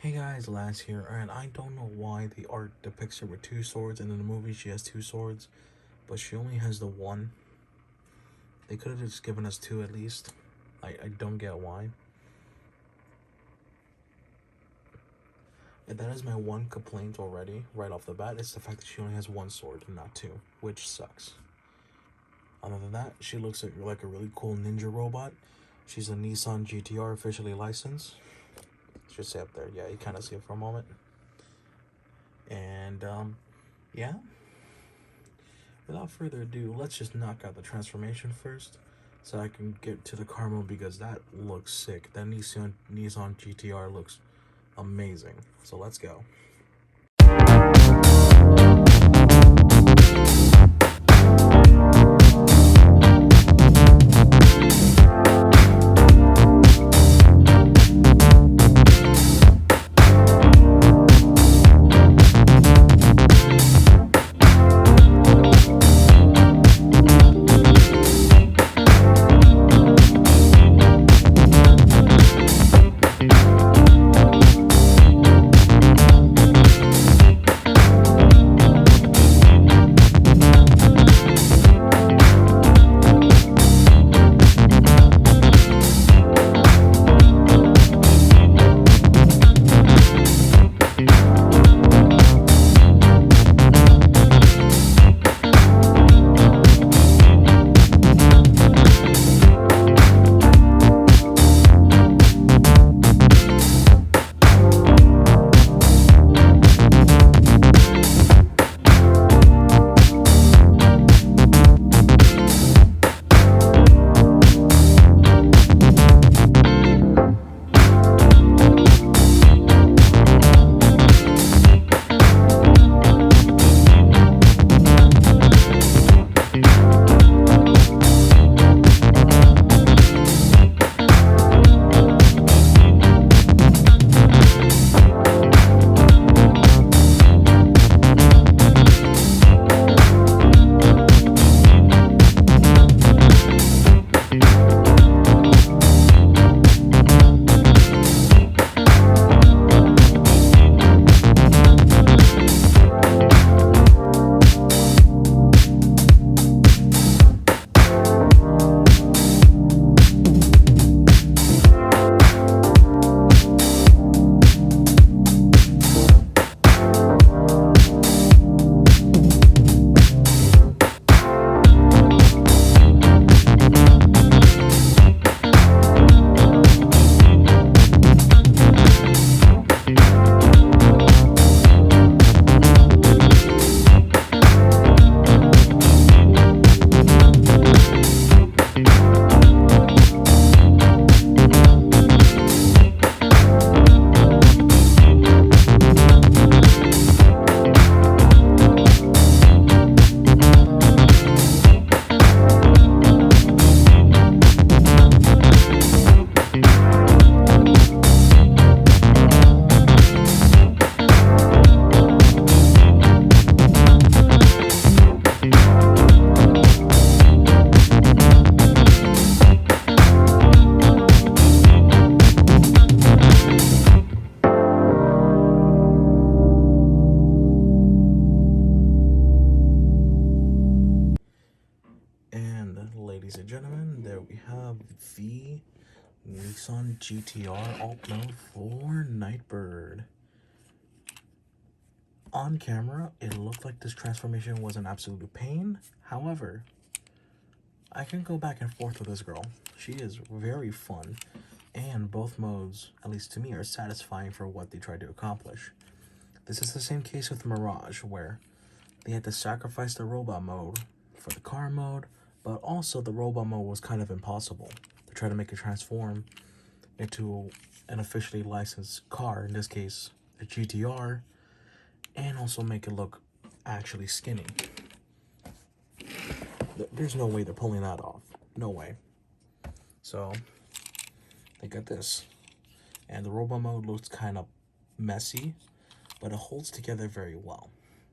Hey guys, Laz here, and I don't know why the art depicts her with two swords, and in the movie she has two swords, but she only has the one. They could have just given us two at least. I don't get why. And that is my one complaint already, right off the bat, is the fact that she only has one sword and not two, which sucks. Other than that, she looks like a really cool ninja robot. She's a Nissan GTR officially licensed. Should say up there, yeah, you kind of see it for a moment. And, yeah. Without further ado, let's just knock out the transformation first, so I can get to the car mode because that looks sick. That Nissan GTR looks amazing. So let's go. And ladies and gentlemen, there we have the Nissan GTR alt mode for Nightbird. On camera, it looked like this transformation was an absolute pain. However, I can go back and forth with this girl. She is very fun, and both modes, at least to me, are satisfying for what they tried to accomplish. This is the same case with Mirage, where they had to sacrifice the robot mode for the car mode, but also the robot mode was kind of impossible to try to make it transform into an officially licensed car, in this case a GTR, and also make it look actually skinny. There's no way they're pulling that off. No way. So they got this, and the robot mode looks kind of messy, but it holds together very well.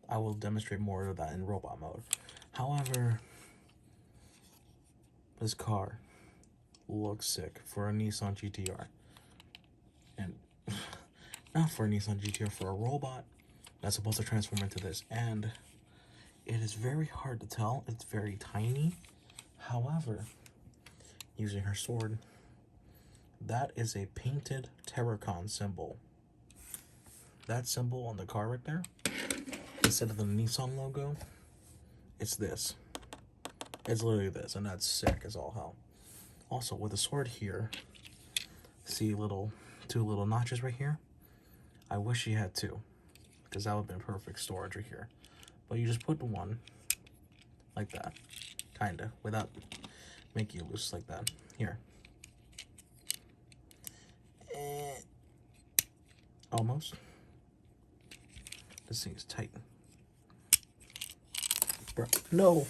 I will demonstrate more of that in robot mode. However, this car looks sick for a Nissan GTR. And not for a Nissan GTR, for a robot that's supposed to transform into this. And it is very hard to tell. It's very tiny. However, using her sword, that is a painted Terracon symbol. That symbol on the car right there, instead of the Nissan logo, it's this. It's literally this, and that's sick as all hell. Also, with the sword here, see two little notches right here? I wish she had two, because that would have been perfect storage right here. But you just put one like that, kinda, without making it loose like that. Here. Almost. This thing is tight. Bro, no!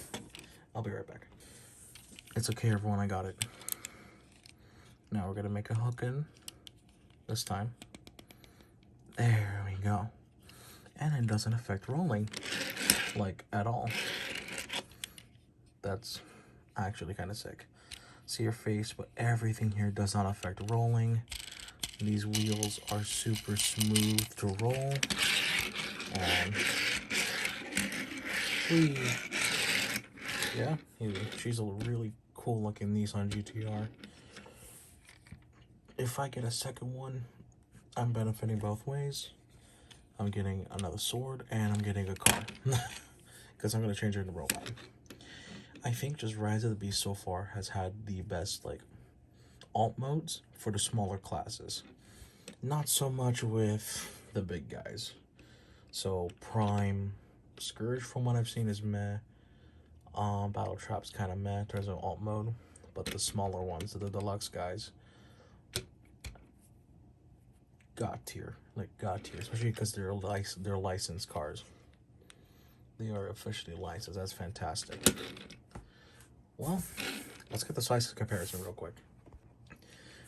I'll be right back. It's okay, everyone, I got it. Now we're gonna make a hook in this time. There we go. And it doesn't affect rolling, like, at all. That's actually kind of sick. See your face, but everything here does not affect rolling. These wheels are super smooth to roll. And yeah, she's a really cool looking Nissan GTR. If I get a second one, I'm benefiting both ways. I'm getting another sword and I'm getting a car because I'm going to change her into robot. I think just Rise of the Beast so far has had the best like alt modes for the smaller classes. Not so much with the big guys. So Prime, Scourge from what I've seen is meh. Battle Trap's kind of meh in terms of alt mode, but the smaller ones, the deluxe guys, God tier, especially because they're licensed cars. They are officially licensed. That's fantastic. Well, let's get the size comparison real quick.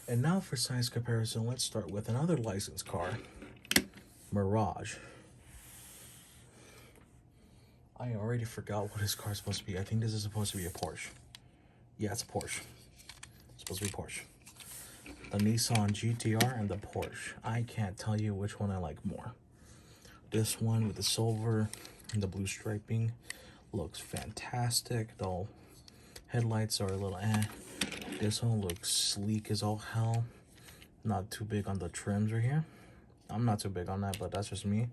And now for size comparison, let's start with another licensed car, Mirage. I already forgot what his car is supposed to be. I think this is supposed to be a Porsche. Yeah, it's a Porsche. It's supposed to be Porsche. The Nissan GTR and the Porsche. I can't tell you which one I like more. This one with the silver and the blue striping looks fantastic. The headlights are a little eh. This one looks sleek as all hell. Not too big on the trims right here. I'm not too big on that, but that's just me.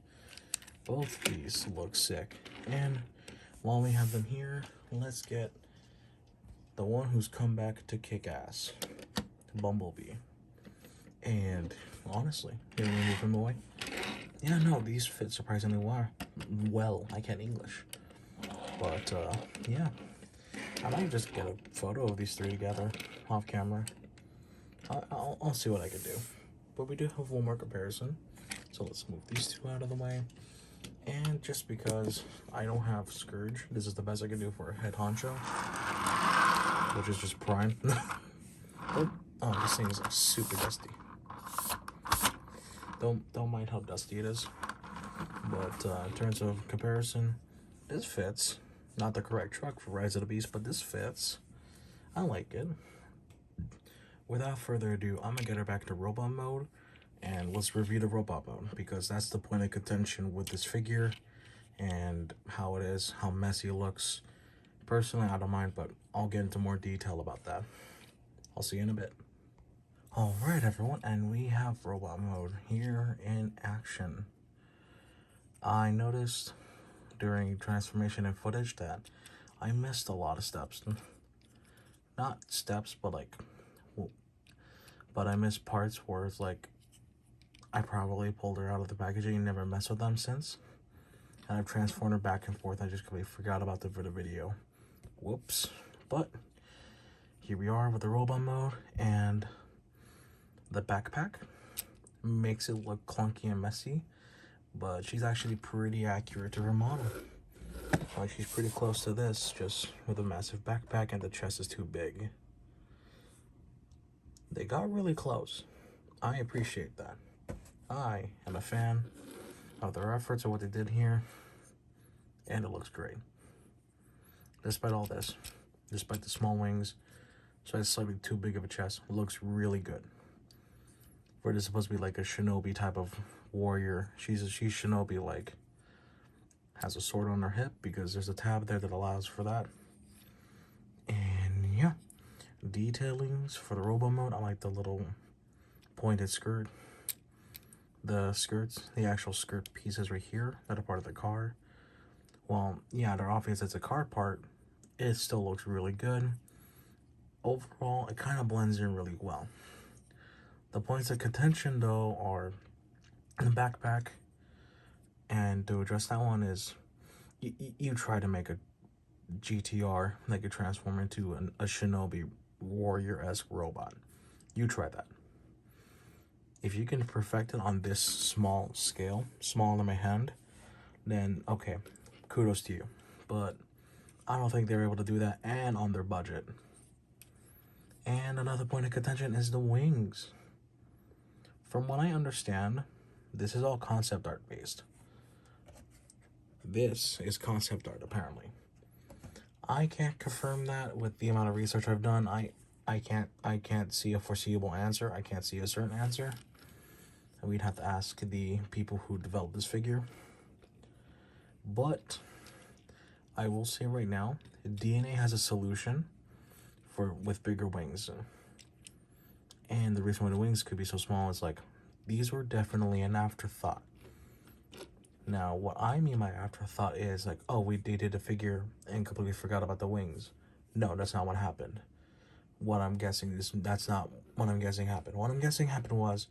Both these look sick. And while we have them here, let's get the one who's come back to kick ass, Bumblebee. And honestly, here we move him away. Yeah, no, these fit surprisingly well. I can't English, but yeah, I might just get a photo of these three together off camera. I'll see what I can do. But we do have one more comparison, so let's move these two out of the way. And just because I don't have Scourge, this is the best I can do for a head honcho, which is just Prime. Oh, this thing is like super dusty. Don't mind how dusty it is. But in terms of comparison, this fits. Not the correct truck for Rise of the Beast, but this fits. I like it. Without further ado, I'm gonna get her back to robot mode, and let's review the robot mode, because that's the point of contention with this figure and how it is, how messy it looks. Personally, I don't mind, but I'll get into more detail about that. I'll see you in a bit. Alright everyone, and we have robot mode here in action. I noticed during transformation and footage that I missed a lot of steps. Not steps, but like, but I missed parts where it's like, I probably pulled her out of the packaging and never messed with them since. And I've transformed her back and forth. I just completely forgot about the video. Whoops. But here we are with the robot mode, and the backpack makes it look clunky and messy, but she's actually pretty accurate to her model. Like, she's pretty close to this, just with a massive backpack, and the chest is too big. They got really close. I appreciate that. I am a fan of their efforts and what they did here, and it looks great. Despite all this, despite the small wings, despite slightly too big of a chest, it looks really good. For it is supposed to be like a shinobi type of warrior. She's shinobi, like, has a sword on her hip because there's a tab there that allows for that. And yeah, detailings for the robo mode. I like the little pointed skirt. The skirts, the actual skirt pieces right here that are part of the car. Well, yeah, they're obvious it's a car part. It still looks really good. Overall, it kind of blends in really well. The points of contention, though, are the backpack. And to address that one is, you try to make a GTR that could transform into a shinobi warrior-esque robot. You try that. If you can perfect it on this small scale, small in my hand, then okay, kudos to you. But I don't think they're able to do that, and on their budget. And another point of contention is the wings. From what I understand, this is all concept art based. This is concept art, apparently. I can't confirm that with the amount of research I've done. I can't see a foreseeable answer. I can't see a certain answer. And we'd have to ask the people who developed this figure. But I will say right now, DNA has a solution with bigger wings. And the reason why the wings could be so small is like, these were definitely an afterthought. Now, what I mean by afterthought is like, oh, they did a figure and completely forgot about the wings. No, that's not what happened. What I'm guessing is that's not what I'm guessing happened. What I'm guessing happened was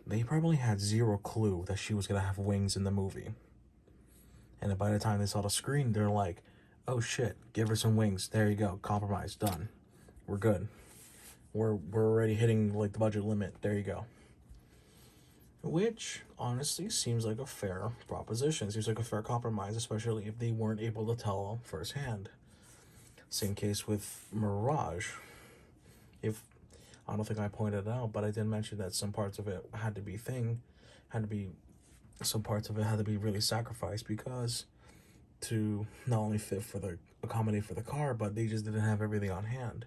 they probably had zero clue that she was gonna have wings in the movie. And by the time they saw the screen, they're like, oh shit, give her some wings. There you go, compromise, done. We're good. We're already hitting like the budget limit. There you go. Which honestly seems like a fair proposition. Seems like a fair compromise, especially if they weren't able to tell firsthand. Same case with Mirage. I don't think I pointed it out, but I did mention that some parts of it some parts of it had to be really sacrificed because to not only accommodate for the car, but they just didn't have everything on hand.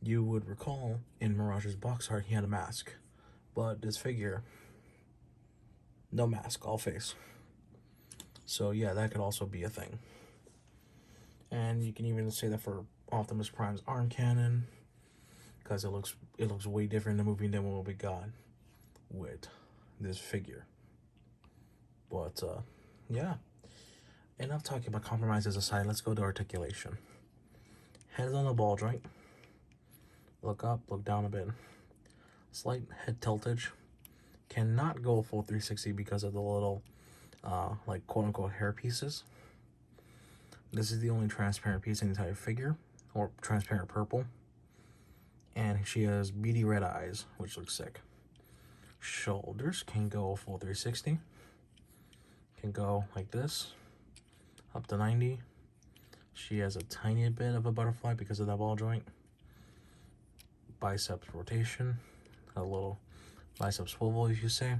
You would recall in Mirage's box art, he had a mask, but this figure, no mask, all face. So yeah, that could also be a thing. And you can even say that for Optimus Prime's arm cannon, because it looks way different in the movie than what we got with this figure. But yeah, enough talking about compromises aside. Let's go to articulation. Heads on the ball joint. Look up, look down a bit. Slight head tiltage. Cannot go full 360 because of the little like quote-unquote hair pieces. This is the only transparent piece in the entire figure, or transparent purple. And she has beady red eyes, which looks sick. Shoulders can go full 360. Can go like this, up to 90. She has a tiny bit of a butterfly because of that ball joint. Biceps rotation, a little bicep swivel, if you say.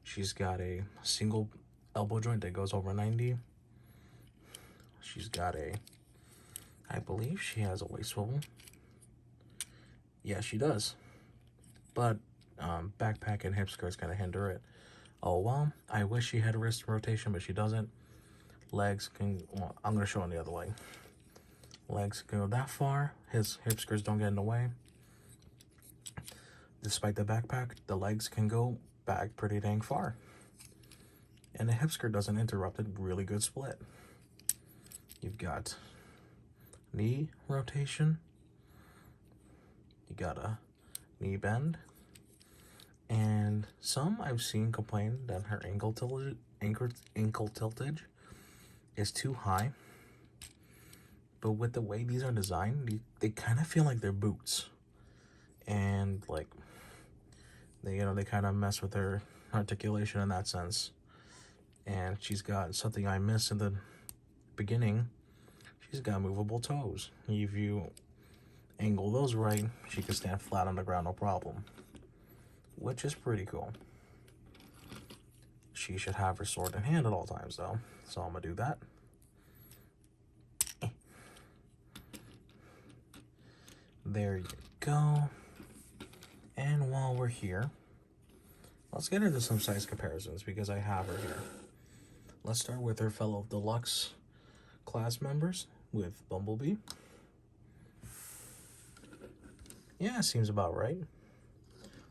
She's got a single elbow joint that goes over 90. She's got I believe she has a waist swivel. Yeah, she does. But backpack and hip skirts kind of hinder it. Oh, well, I wish she had wrist rotation, but she doesn't. Legs can, well, I'm going to show on the other leg. Legs can go that far. His hip skirts don't get in the way. Despite the backpack, the legs can go back pretty dang far. And the hip skirt doesn't interrupt it. Really good split. You've got knee rotation. You got a knee bend. And some I've seen complain that her ankle tiltage is too high. But with the way these are designed, they kind of feel like they're boots. And like, they kind of mess with her articulation in that sense. And she's got something I missed in the beginning. She's got movable toes. If you angle those right, she can stand flat on the ground, no problem. Which is pretty cool. She should have her sword in hand at all times, though. So I'm going to do that. There you go. And while we're here, let's get into some size comparisons because I have her here. Let's start with her fellow deluxe class members with Bumblebee. Yeah, seems about right.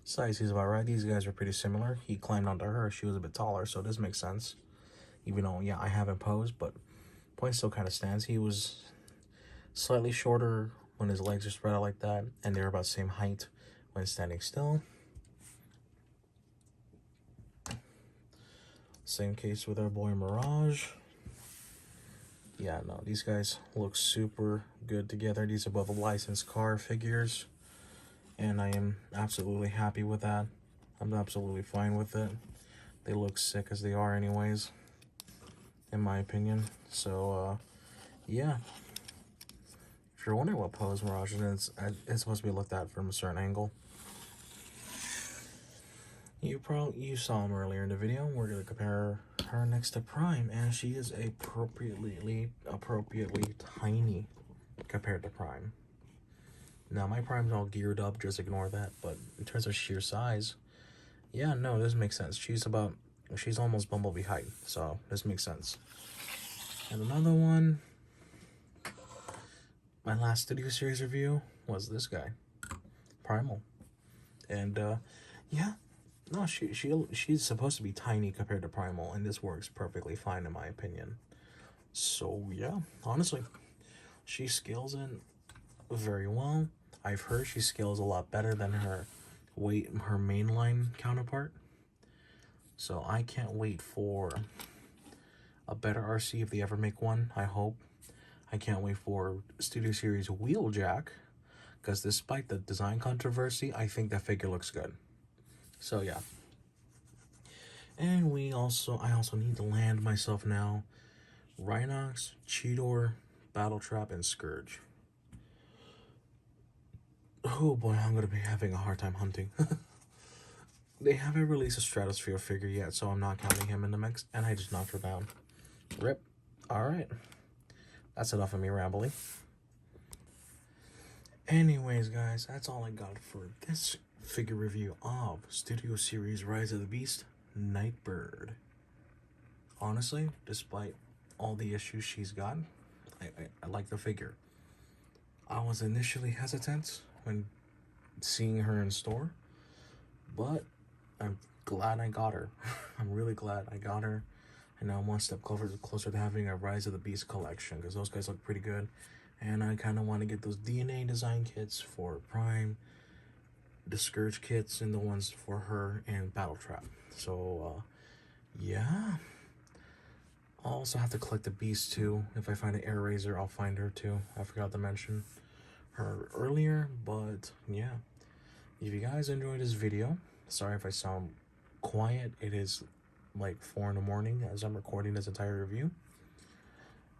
Size seems about right. These guys are pretty similar. He climbed onto her. She was a bit taller, so this makes sense. Even though, yeah, I haven't posed, but point still kind of stands. He was slightly shorter when his legs are spread out like that, and they're about the same height when standing still. Same case with our boy Mirage. Yeah, no, these guys look super good together. These are both licensed car figures, and I am absolutely happy with that. I'm absolutely fine with it. They look sick as they are anyways, in my opinion. So, yeah. If you're wondering what pose Mirage is, it's supposed to be looked at from a certain angle. You saw him earlier in the video. We're gonna compare her next to Prime, and she is appropriately tiny compared to Prime. Now my Prime's all geared up, just ignore that. But in terms of sheer size, yeah, no, this makes sense. She's almost Bumblebee height, so this makes sense. And another one, my last Studio Series review was this guy, Primal, and yeah. No, she's supposed to be tiny compared to Primal, and this works perfectly fine in my opinion. So yeah, honestly, she scales in very well. I've heard she scales a lot better than her mainline counterpart. So I can't wait for a better RC if they ever make one, I hope. I can't wait for Studio Series Wheeljack, because despite the design controversy, I think that figure looks good. So yeah. And I also need to land myself now. Rhinox, Cheetor, Battletrap, and Scourge. Oh boy, I'm gonna be having a hard time hunting. They haven't released a Stratosphere figure yet, so I'm not counting him in the mix, and I just knocked her down. Rip. Alright. That's enough of me rambling. Anyways, guys, that's all I got for this figure review of Studio Series Rise of the Beast, Nightbird. Honestly, despite all the issues she's got, I like the figure. I was initially hesitant when seeing her in store, but I'm glad I got her. I'm really glad I got her, and now I'm one step closer to having a Rise of the Beast collection, because those guys look pretty good. And I kind of want to get those DNA design kits for Prime, the Scourge kits, and the ones for her and Battletrap. So, yeah. I'll also have to collect the Beast too. If I find an Air Razor, I'll find her too. I forgot to mention her earlier, but yeah. If you guys enjoyed this video, sorry if I sound quiet. It is like 4 in the morning as I'm recording this entire review.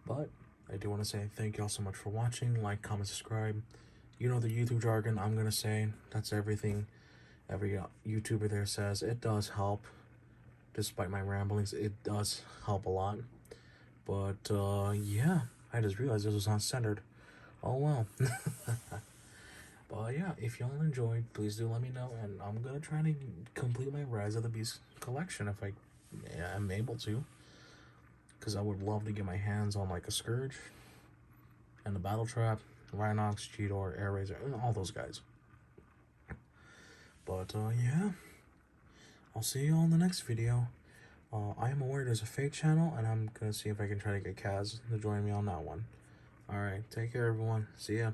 But I do want to say thank you all so much for watching. Like, comment, subscribe. You know the YouTube jargon I'm going to say. That's everything every YouTuber there says. It does help. Despite my ramblings, it does help a lot. But, yeah. I just realized this was uncensored. Oh, well. But, yeah, if y'all enjoyed, please do let me know. And I'm going to try to complete my Rise of the Beast collection if I am able to. Because I would love to get my hands on like a Scourge and the Battletrap, Rhinox, Cheetor, Air Razor, and all those guys. But yeah, I'll see you all in the next video. I am aware there's a fake channel, and I'm gonna see if I can try to get Kaz to join me on that one. Alright, take care everyone. See ya.